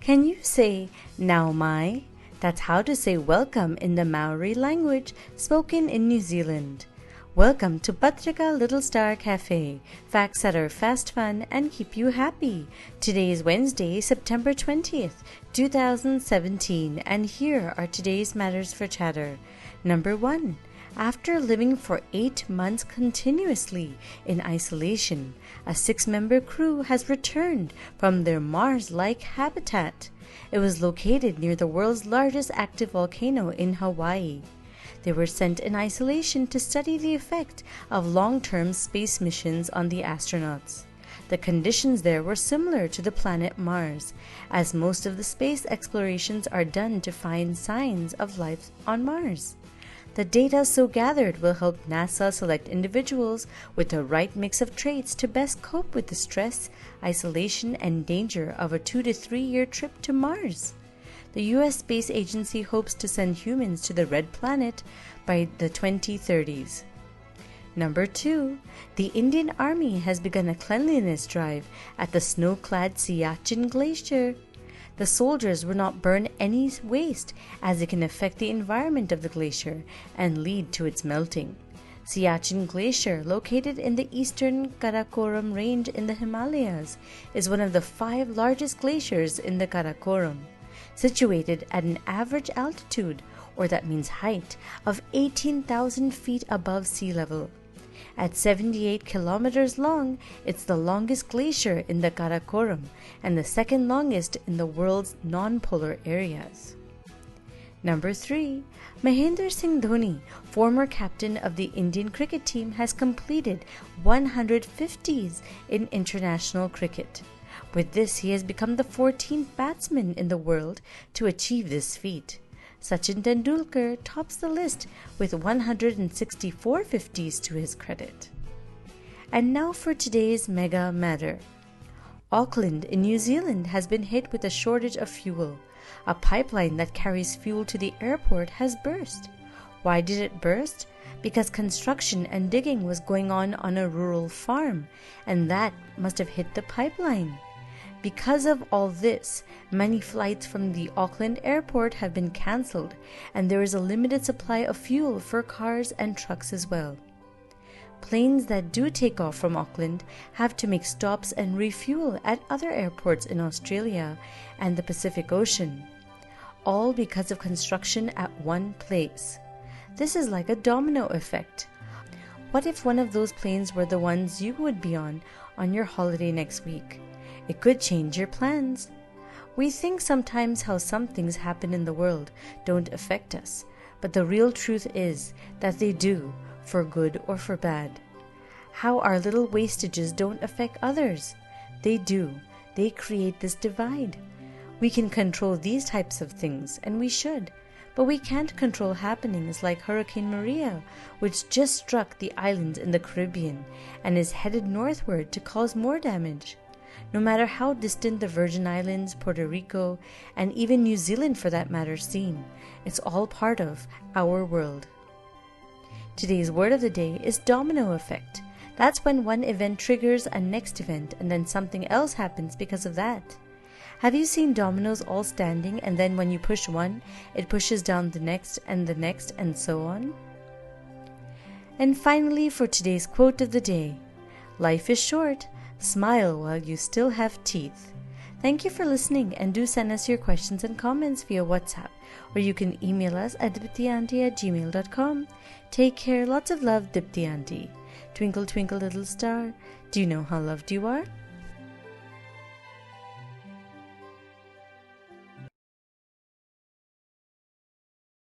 Can you say "Now mai"? That's how to say welcome in the Maori language spoken in New Zealand. Welcome to Patrika Little Star Cafe, facts that are fast, fun, and keep you happy. Today is Wednesday, September 20th, 2017, and here are today's matters for chatter. Number 1. After living for 8 months continuously in isolation, a 6-member crew has returned from their Mars-like habitat. It was located near the world's largest active volcano in Hawaii. They were sent in isolation to study the effect of long-term space missions on the astronauts. The conditions there were similar to the planet Mars, as most of the space explorations are done to find signs of life on Mars. The data so gathered will help NASA select individuals with the right mix of traits to best cope with the stress, isolation, and danger of a 2 to 3 year trip to Mars. The U.S. Space Agency hopes to send humans to the Red Planet by the 2030s. Number 2. The Indian Army has begun a cleanliness drive at the snow-clad Siachen Glacier. The soldiers will not burn any waste, as it can affect the environment of the glacier and lead to its melting. Siachen Glacier, located in the eastern Karakoram Range in the Himalayas, is one of the 5 largest glaciers in the Karakoram, situated at an average altitude, or that means height, of 18,000 feet above sea level. At 78 kilometers long, it's the longest glacier in the Karakoram and the second longest in the world's non-polar areas. Number 3. Mahendra Singh Dhoni, former captain of the Indian cricket team, has completed 150s in international cricket. With this, he has become the 14th batsman in the world to achieve this feat. Sachin Tendulkar tops the list with 164 50s to his credit. And now for today's mega matter. Auckland in New Zealand has been hit with a shortage of fuel. A pipeline that carries fuel to the airport has burst. Why did it burst? Because construction and digging was going on a rural farm, and that must have hit the pipeline. Because of all this, many flights from the Auckland airport have been cancelled, and there is a limited supply of fuel for cars and trucks as well. Planes that do take off from Auckland have to make stops and refuel at other airports in Australia and the Pacific Ocean, all because of construction at one place. This is like a domino effect. What if one of those planes were the ones you would be on your holiday next week? It could change your plans. We think sometimes how some things happen in the world don't affect us, but the real truth is that they do, for good or for bad. How our little wastages don't affect others. They do. They create this divide. We can control these types of things, and we should, but we can't control happenings like Hurricane Maria, which just struck the islands in the Caribbean and is headed northward to cause more damage. No matter how distant the Virgin Islands, Puerto Rico, and even New Zealand for that matter seem, it's all part of our world. Today's word of the day is domino effect. That's when one event triggers a next event and then something else happens because of that. Have you seen dominoes all standing, and then when you push one, it pushes down the next and so on? And finally, for today's quote of the day, life is short. Smile while you still have teeth. Thank you for listening, and do send us your questions and comments via WhatsApp, or you can email us at diptyanti@gmail.com. Take care, lots of love, Dipti Auntie. Twinkle, twinkle, little star, do you know how loved you are?